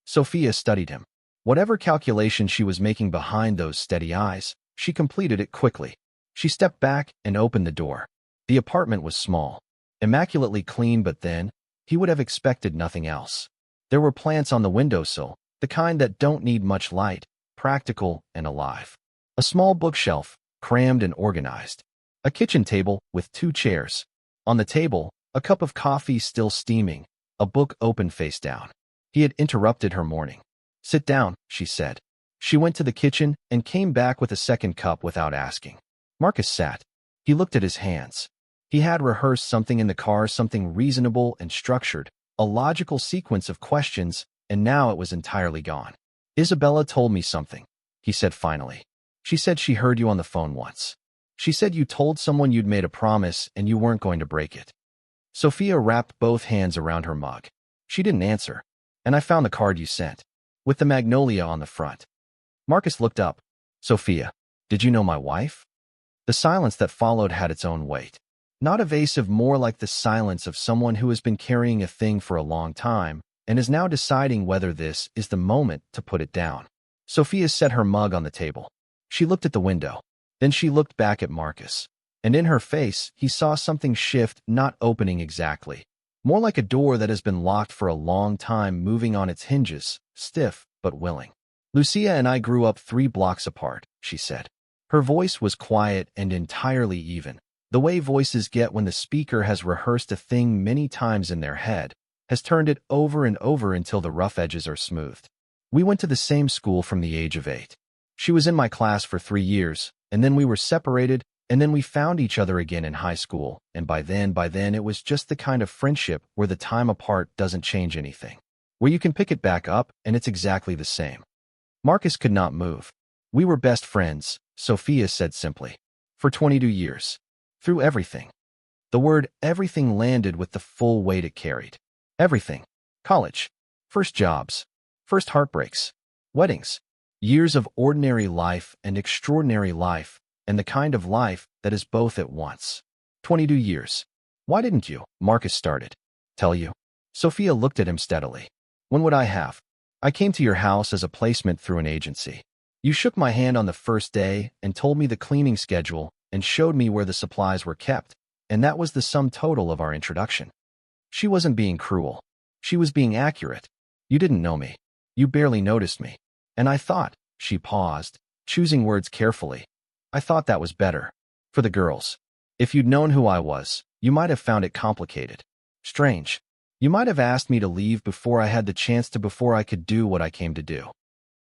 Sofia studied him. Whatever calculation she was making behind those steady eyes, she completed it quickly. She stepped back and opened the door. The apartment was small, immaculately clean, but then, he would have expected nothing else. There were plants on the windowsill, the kind that don't need much light, practical and alive. A small bookshelf, crammed and organized. A kitchen table with 2 chairs. On the table, a cup of coffee still steaming, a book open face down. He had interrupted her morning. "Sit down," she said. She went to the kitchen and came back with a second cup without asking. Marcus sat. He looked at his hands. He had rehearsed something in the car, something reasonable and structured, a logical sequence of questions, and now it was entirely gone. "Isabela told me something," he said finally. "She said she heard you on the phone once. She said you told someone you'd made a promise and you weren't going to break it." Sofia wrapped both hands around her mug. She didn't answer. "And I found the card you sent, with the magnolia on the front." Marcus looked up. "Sofia, did you know my wife?" The silence that followed had its own weight. Not evasive, more like the silence of someone who has been carrying a thing for a long time and is now deciding whether this is the moment to put it down. Sofia set her mug on the table. She looked at the window. Then she looked back at Marcus. And in her face, he saw something shift, not opening exactly. More like a door that has been locked for a long time, moving on its hinges, stiff but willing. "Lucia and I grew up 3 blocks apart," she said. Her voice was quiet and entirely even, the way voices get when the speaker has rehearsed a thing many times in their head, has turned it over and over until the rough edges are smoothed. "We went to the same school from the age of 8. She was in my class for 3 years, and then we were separated, and then we found each other again in high school, and by then it was just the kind of friendship where the time apart doesn't change anything, where you can pick it back up and it's exactly the same." Marcus could not move. "We were best friends," Sofia said simply. "For 22 years. Through everything." The word everything landed with the full weight it carried. Everything. College. First jobs. First heartbreaks. Weddings. Years of ordinary life and extraordinary life, and the kind of life that is both at once. 22 years. "Why didn't you?" Marcus started. "Tell you?" Sofia looked at him steadily. "When would I have? I came to your house as a placement through an agency. You shook my hand on the first day and told me the cleaning schedule and showed me where the supplies were kept, and that was the sum total of our introduction." She wasn't being cruel. She was being accurate. "You didn't know me. You barely noticed me. And I thought," she paused, choosing words carefully, "I thought that was better. For the girls. If you'd known who I was, you might have found it complicated. Strange. You might have asked me to leave before I had the chance to, before I could do what I came to do."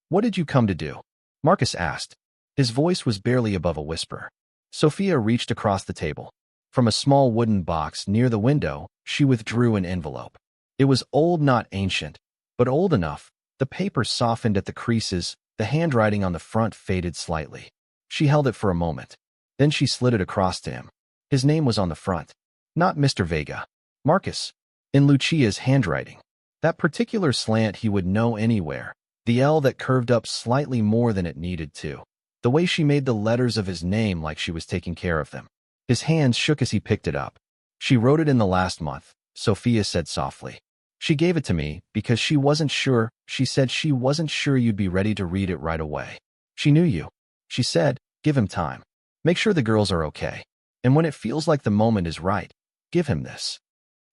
"What did you come to do?" Marcus asked. His voice was barely above a whisper. Sofia reached across the table. From a small wooden box near the window, she withdrew an envelope. It was old, not ancient, but old enough. The paper softened at the creases, the handwriting on the front faded slightly. She held it for a moment. Then she slid it across to him. His name was on the front. Not Mr. Vega. Marcus. In Lucia's handwriting. That particular slant he would know anywhere. The L that curved up slightly more than it needed to. The way she made the letters of his name like she was taking care of them. His hands shook as he picked it up. "She wrote it in the last month," Sofia said softly. "She gave it to me because she wasn't sure. She said she wasn't sure you'd be ready to read it right away. She knew you. She said, give him time. Make sure the girls are okay. And when it feels like the moment is right, give him this."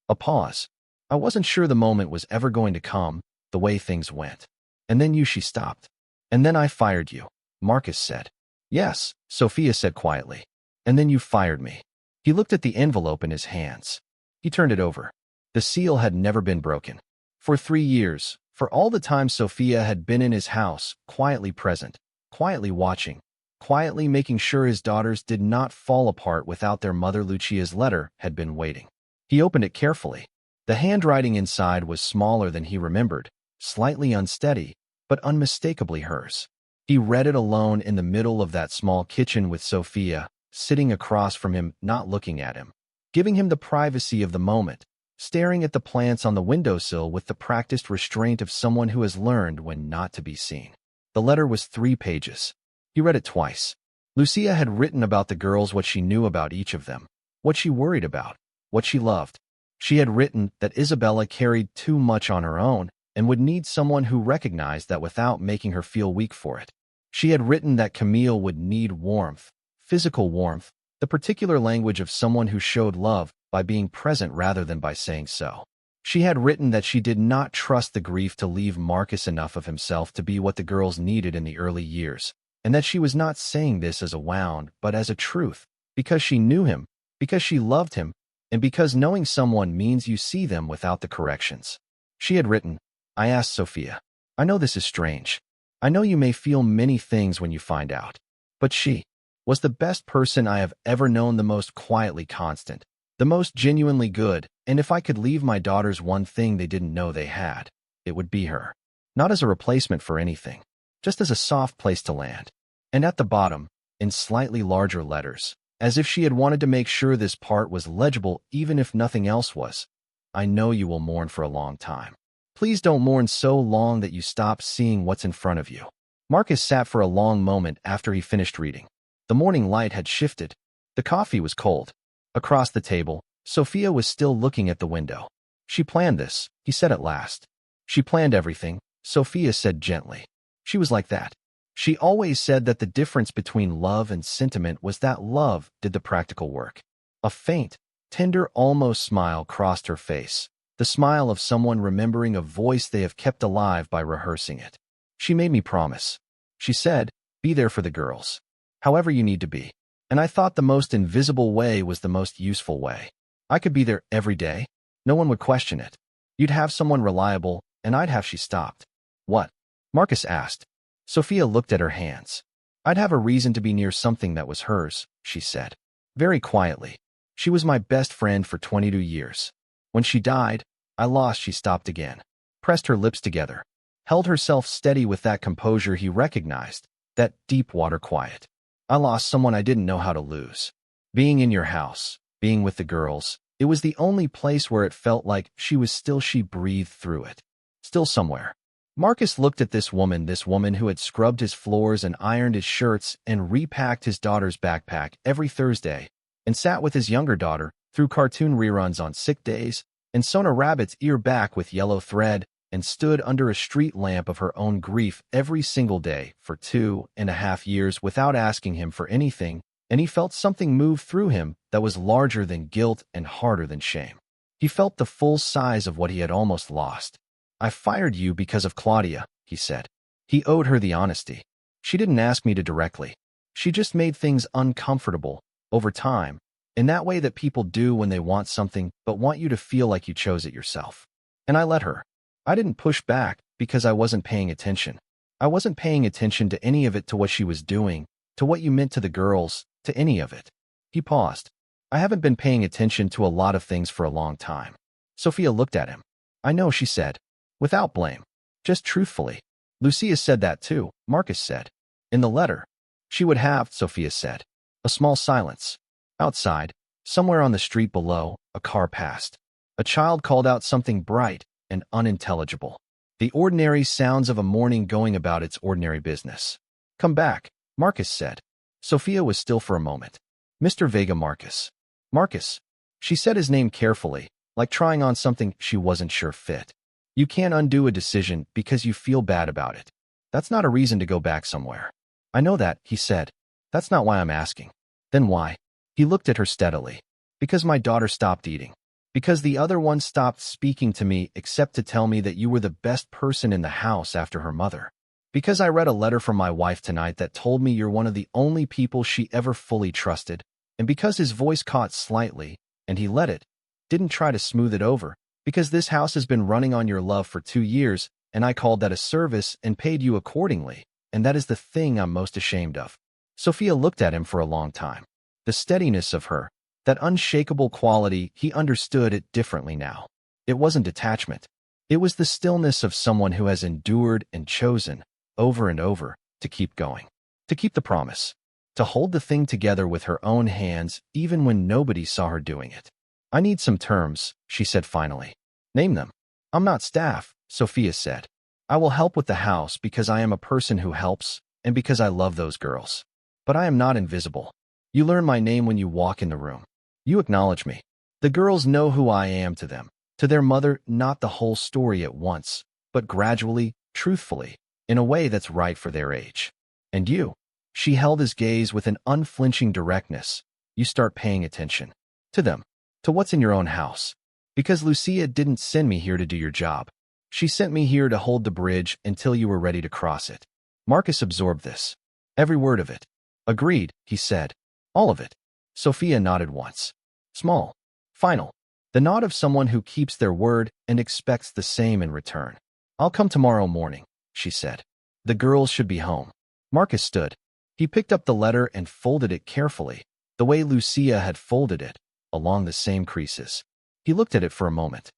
A pause. "I wasn't sure the moment was ever going to come, the way things went. And then she stopped. And then I fired you," Marcus said. "Yes," Sofia said quietly. "And then you fired me." He looked at the envelope in his hands. He turned it over. The seal had never been broken. For 3 years, for all the time Sofia had been in his house, quietly present, quietly watching, quietly making sure his daughters did not fall apart without their mother. Lucia's letter had been waiting. He opened it carefully. The handwriting inside was smaller than he remembered, slightly unsteady, but unmistakably hers. He read it alone in the middle of that small kitchen with Sofia, sitting across from him, not looking at him, giving him the privacy of the moment, staring at the plants on the windowsill with the practiced restraint of someone who has learned when not to be seen. The letter was 3 pages. He read it twice. Lucia had written about the girls what she knew about each of them, what she worried about, what she loved. She had written that Isabela carried too much on her own and would need someone who recognized that without making her feel weak for it. She had written that Camille would need warmth, physical warmth, the particular language of someone who showed love by being present rather than by saying so. She had written that she did not trust the grief to leave Marcus enough of himself to be what the girls needed in the early years, and that she was not saying this as a wound but as a truth, because she knew him, because she loved him, and because knowing someone means you see them without the corrections. She had written, I asked Sofia, I know this is strange. I know you may feel many things when you find out, but she was the best person I have ever known, the most quietly constant, the most genuinely good, and if I could leave my daughters one thing they didn't know they had, it would be her. Not as a replacement for anything, just as a soft place to land. And at the bottom, in slightly larger letters, as if she had wanted to make sure this part was legible even if nothing else was, I know you will mourn for a long time. Please don't mourn so long that you stop seeing what's in front of you. Marcus sat for a long moment after he finished reading. The morning light had shifted. The coffee was cold. Across the table, Sofia was still looking at the window. She planned this, he said at last. She planned everything, Sofia said gently. She was like that. She always said that the difference between love and sentiment was that love did the practical work. A faint, tender, almost smile crossed her face, the smile of someone remembering a voice they have kept alive by rehearsing it. She made me promise. She said, be there for the girls. However you need to be. And I thought the most invisible way was the most useful way. I could be there every day. No one would question it. You'd have someone reliable, and I'd have. She stopped. What? Marcus asked. Sofia looked at her hands. I'd have a reason to be near something that was hers, she said. Very quietly. She was my best friend for 22 years. When she died, I lost. She stopped again. Pressed her lips together. Held herself steady with that composure he recognized, that deep water quiet. I lost someone I didn't know how to lose. Being in your house, being with the girls, it was the only place where it felt like she was still. She breathed through it. Still somewhere. Marcus looked at this woman who had scrubbed his floors and ironed his shirts and repacked his daughter's backpack every Thursday, and sat with his younger daughter through cartoon reruns on sick days, and sewn a rabbit's ear back with yellow thread, and stood under a street lamp of her own grief every single day for 2.5 years without asking him for anything, and he felt something move through him that was larger than guilt and harder than shame. He felt the full size of what he had almost lost. I fired you because of Claudia, he said. He owed her the honesty. She didn't ask me to directly. She just made things uncomfortable, over time, in that way that people do when they want something but want you to feel like you chose it yourself. And I let her. I didn't push back because I wasn't paying attention. I wasn't paying attention to any of it, to what she was doing, to what you meant to the girls, to any of it. He paused. I haven't been paying attention to a lot of things for a long time. Sofia looked at him. I know, she said. Without blame. Just truthfully. Lucia said that too, Marcus said. In the letter. She would have, Sofia said. A small silence. Outside, somewhere on the street below, a car passed. A child called out something bright and unintelligible. The ordinary sounds of a morning going about its ordinary business. Come back, Marcus said. Sofia was still for a moment. Mr. Vega. Marcus. Marcus. She said his name carefully, like trying on something she wasn't sure fit. You can't undo a decision because you feel bad about it. That's not a reason to go back somewhere. I know that, he said. That's not why I'm asking. Then why? He looked at her steadily. Because my daughter stopped eating. Because the other one stopped speaking to me except to tell me that you were the best person in the house after her mother. Because I read a letter from my wife tonight that told me you're one of the only people she ever fully trusted. And because his voice caught slightly, and he let it, didn't try to smooth it over, because this house has been running on your love for 2 years, and I called that a service and paid you accordingly, and that is the thing I'm most ashamed of. Sofia looked at him for a long time. The steadiness of her, that unshakable quality, he understood it differently now. It wasn't detachment. It was the stillness of someone who has endured and chosen, over and over, to keep going, to keep the promise, to hold the thing together with her own hands even when nobody saw her doing it. I need some terms, she said finally. Name them. I'm not staff, Sofia said. I will help with the house because I am a person who helps and because I love those girls. But I am not invisible. You learn my name when you walk in the room. You acknowledge me. The girls know who I am to them. To their mother, not the whole story at once, but gradually, truthfully, in a way that's right for their age. And you? She held his gaze with an unflinching directness. You start paying attention. To them. To what's in your own house. Because Lucia didn't send me here to do your job. She sent me here to hold the bridge until you were ready to cross it. Marcus absorbed this. Every word of it. Agreed, he said. All of it. Sofia nodded once. Small. Final. The nod of someone who keeps their word and expects the same in return. I'll come tomorrow morning, she said. The girls should be home. Marcus stood. He picked up the letter and folded it carefully, the way Lucia had folded it, along the same creases. He looked at it for a moment.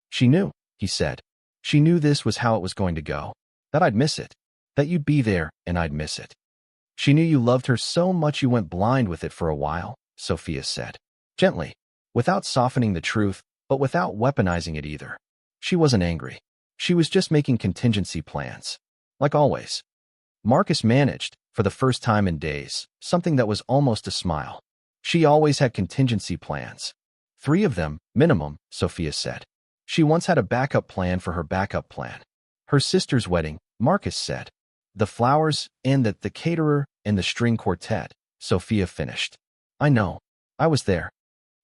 She knew, he said. She knew this was how it was going to go. That I'd miss it. That you'd be there and I'd miss it. She knew you loved her so much you went blind with it for a while, Sofia said. Gently, without softening the truth, but without weaponizing it either. She wasn't angry. She was just making contingency plans. Like always. Marcus managed, for the first time in days, something that was almost a smile. She always had contingency plans. 3 of them, minimum, Sofia said. She once had a backup plan for her backup plan. Her sister's wedding, Marcus said. The flowers, and the caterer, and the string quartet, Sofia finished. I know. I was there.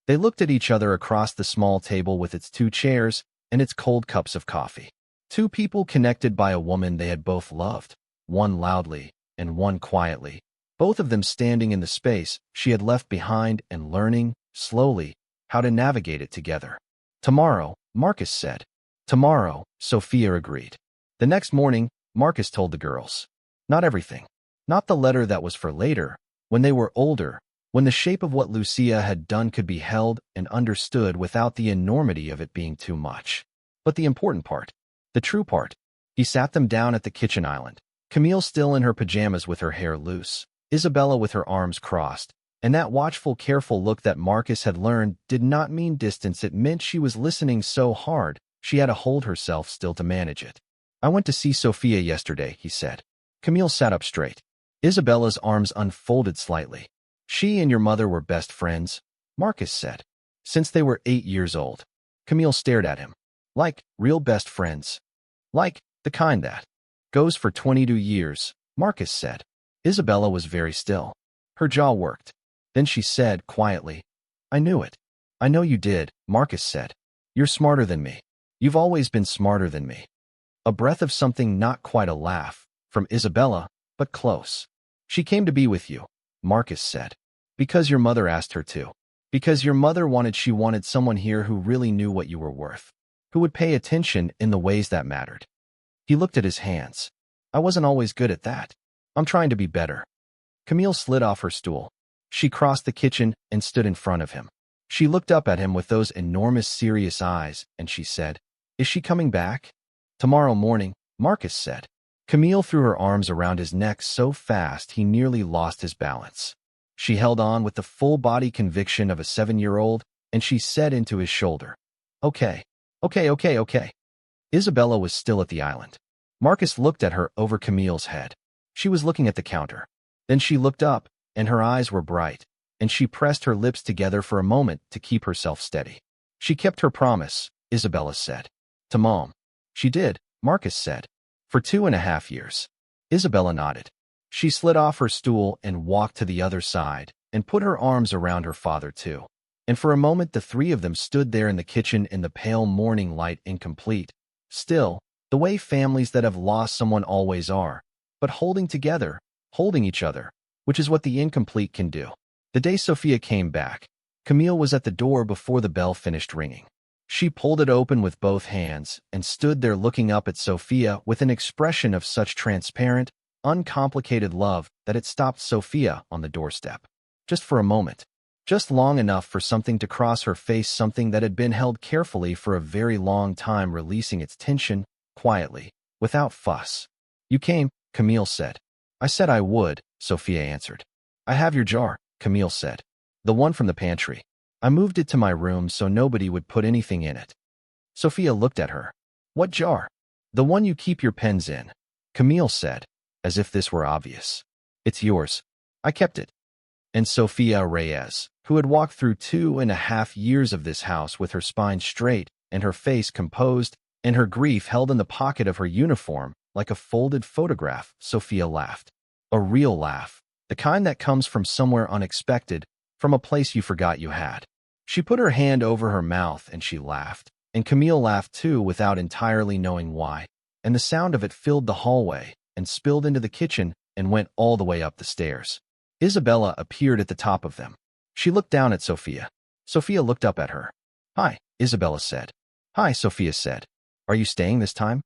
They looked at each other across the small table with its 2 chairs and its cold cups of coffee. 2 people connected by a woman they had both loved, one loudly and one quietly, both of them standing in the space she had left behind and learning, slowly, how to navigate it together. Tomorrow, Marcus said. Tomorrow, Sofia agreed. The next morning, Marcus told the girls. Not everything. Not the letter that was for later, when they were older, when the shape of what Lucia had done could be held and understood without the enormity of it being too much. But the important part. The true part. He sat them down at the kitchen island. Camille still in her pajamas with her hair loose. Isabela with her arms crossed. And that watchful, careful look that Marcus had learned did not mean distance. It meant she was listening so hard, she had to hold herself still to manage it. I went to see Sofia yesterday, he said. Camille sat up straight. Isabela's arms unfolded slightly. She and your mother were best friends, Marcus said. Since they were 8 years old. Camille stared at him. Like, real best friends. Like, the kind that goes for 22 years, Marcus said. Isabela was very still. Her jaw worked. Then she said, quietly, I knew it. I know you did, Marcus said. You're smarter than me. You've always been smarter than me. A breath of something, not quite a laugh, from Isabela, but close. She came to be with you, Marcus said. Because your mother asked her to. Because your mother she wanted someone here who really knew what you were worth. Who would pay attention in the ways that mattered. He looked at his hands. I wasn't always good at that. I'm trying to be better. Camille slid off her stool. She crossed the kitchen and stood in front of him. She looked up at him with those enormous serious eyes, and she said, Is she coming back? Tomorrow morning, Marcus said. Camille threw her arms around his neck so fast he nearly lost his balance. She held on with the full-body conviction of a 7-year-old, and she said into his shoulder, Okay. Isabela was still at the island. Marcus looked at her over Camille's head. She was looking at the counter. Then she looked up, and her eyes were bright, and she pressed her lips together for a moment to keep herself steady. She kept her promise, Isabela said. To Mom. She did, Marcus said. For 2.5 years. Isabela nodded. She slid off her stool and walked to the other side, and put her arms around her father too. And for a moment the 3 of them stood there in the kitchen in the pale morning light, incomplete. Still, the way families that have lost someone always are, but holding together, holding each other, which is what the incomplete can do. The day Sofia came back, Camille was at the door before the bell finished ringing. She pulled it open with both hands and stood there looking up at Sofia with an expression of such transparent, uncomplicated love that it stopped Sofia on the doorstep. Just for a moment. Just long enough for something to cross her face, something that had been held carefully for a very long time, releasing its tension, quietly, without fuss. "You came," Camille said. "I said I would," Sofia answered. "I have your jar," Camille said. "The one from the pantry. I moved it to my room so nobody would put anything in it." Sofia looked at her. "What jar?" "The one you keep your pens in," Camille said, as if this were obvious. "It's yours. I kept it." And Sofia Reyes, who had walked through 2.5 years of this house with her spine straight and her face composed and her grief held in the pocket of her uniform like a folded photograph, Sofia laughed. A real laugh, the kind that comes from somewhere unexpected, from a place you forgot you had. She put her hand over her mouth and she laughed, and Camille laughed too without entirely knowing why, and the sound of it filled the hallway and spilled into the kitchen and went all the way up the stairs. Isabela appeared at the top of them. She looked down at Sofia. Sofia looked up at her. "Hi," Isabela said. "Hi," Sofia said. "Are you staying this time?"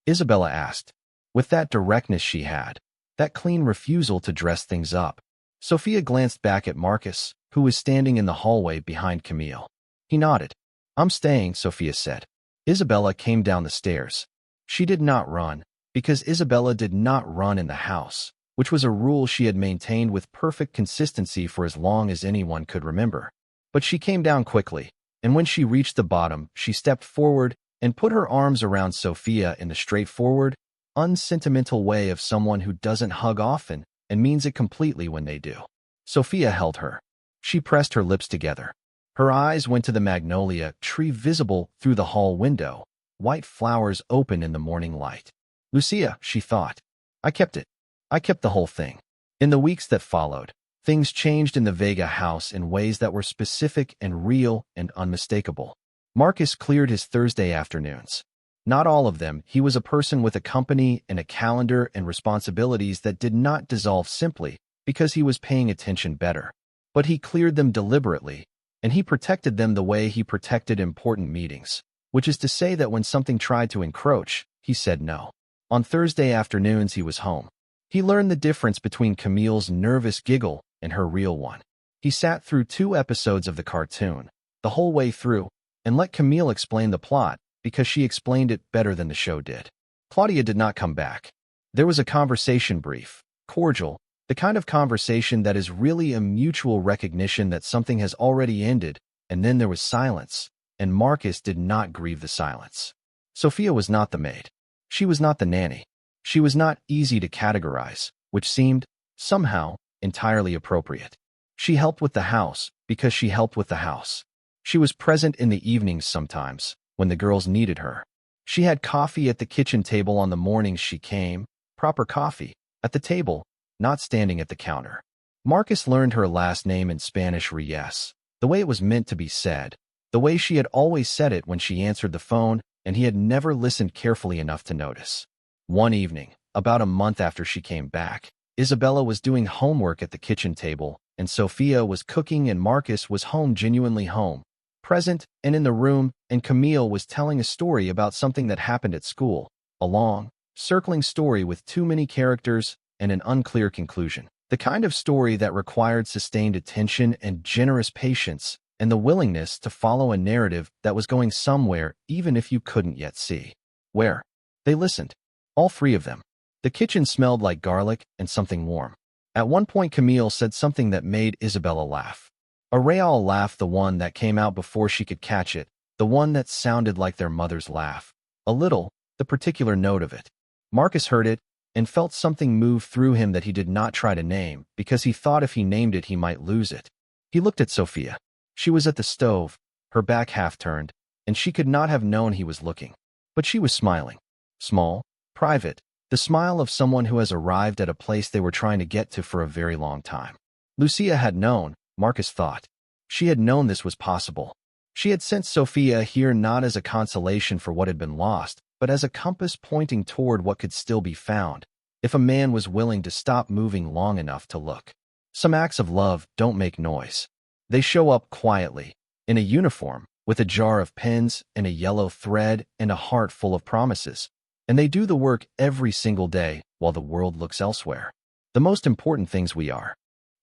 Isabela asked, with that directness she had, that clean refusal to dress things up. Sofia glanced back at Marcus, who was standing in the hallway behind Camille. He nodded. "I'm staying," Sofia said. Isabela came down the stairs. She did not run, because Isabela did not run in the house, which was a rule she had maintained with perfect consistency for as long as anyone could remember. But she came down quickly, and when she reached the bottom, she stepped forward and put her arms around Sofia in the straightforward, unsentimental way of someone who doesn't hug often and means it completely when they do. Sofia held her. She pressed her lips together. Her eyes went to the magnolia tree visible through the hall window, white flowers open in the morning light. "Lucia," she thought. "I kept it. I kept the whole thing." In the weeks that followed, things changed in the Vega house in ways that were specific and real and unmistakable. Marcus cleared his Thursday afternoons. Not all of them. He was a person with a company and a calendar and responsibilities that did not dissolve simply because he was paying attention better. But he cleared them deliberately, and he protected them the way he protected important meetings, which is to say that when something tried to encroach, he said no. On Thursday afternoons he was home. He learned the difference between Camille's nervous giggle and her real one. He sat through 2 episodes of the cartoon, the whole way through, and let Camille explain the plot because she explained it better than the show did. Claudia did not come back. There was a conversation, brief, cordial, the kind of conversation that is really a mutual recognition that something has already ended, and then there was silence, and Marcus did not grieve the silence. Sofia was not the maid. She was not the nanny. She was not easy to categorize, which seemed, somehow, entirely appropriate. She helped with the house because she helped with the house. She was present in the evenings sometimes, when the girls needed her. She had coffee at the kitchen table on the mornings she came, proper coffee, at the table, not standing at the counter. Marcus learned her last name in Spanish, Reyes, the way it was meant to be said, the way she had always said it when she answered the phone, and he had never listened carefully enough to notice. One evening, about a month after she came back, Isabela was doing homework at the kitchen table, and Sofia was cooking, and Marcus was home, genuinely home, present and in the room, and Camille was telling a story about something that happened at school, a long, circling story with too many characters and an unclear conclusion, the kind of story that required sustained attention and generous patience and the willingness to follow a narrative that was going somewhere even if you couldn't yet see where. They listened, all 3 of them. The kitchen smelled like garlic and something warm. At one point Camille said something that made Isabela laugh. A real laugh, the one that came out before she could catch it, the one that sounded like their mother's laugh. A little, the particular note of it. Marcus heard it and felt something move through him that he did not try to name because he thought if he named it he might lose it. He looked at Sofia. She was at the stove, her back half turned, and she could not have known he was looking. But she was smiling. Small, private, the smile of someone who has arrived at a place they were trying to get to for a very long time. Lucia had known, Marcus thought. She had known this was possible. She had sent Sofia here not as a consolation for what had been lost, but as a compass pointing toward what could still be found, if a man was willing to stop moving long enough to look. Some acts of love don't make noise. They show up quietly, in a uniform, with a jar of pens and a yellow thread and a heart full of promises, and they do the work every single day while the world looks elsewhere. The most important things we are.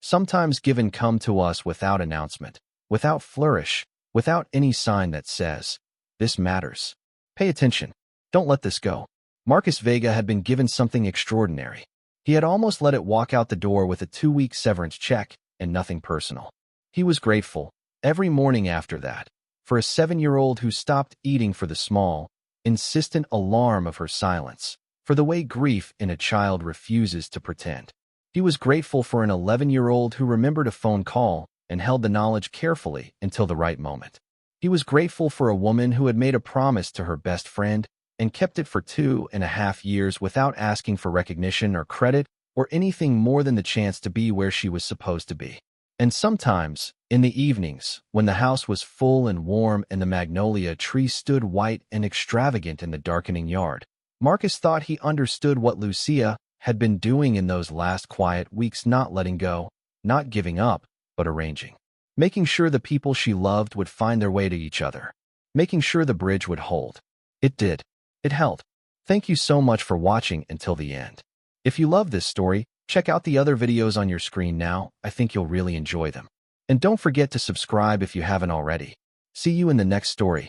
Sometimes given come to us without announcement, without flourish, without any sign that says, "This matters. Pay attention. Don't let this go." Marcus Vega had been given something extraordinary. He had almost let it walk out the door with a 2-week severance check and nothing personal. He was grateful, every morning after that, for a 7-year-old who stopped eating for the small, insistent alarm of her silence, for the way grief in a child refuses to pretend. He was grateful for an 11-year-old who remembered a phone call and held the knowledge carefully until the right moment. He was grateful for a woman who had made a promise to her best friend and kept it for 2.5 years without asking for recognition or credit or anything more than the chance to be where she was supposed to be. And sometimes, in the evenings, when the house was full and warm and the magnolia tree stood white and extravagant in the darkening yard, Marcus thought he understood what Lucia had been doing in those last quiet weeks, not letting go, not giving up, but arranging. Making sure the people she loved would find their way to each other. Making sure the bridge would hold. It did. It held. Thank you so much for watching until the end. If you love this story, check out the other videos on your screen now. I think you'll really enjoy them. And don't forget to subscribe if you haven't already. See you in the next story.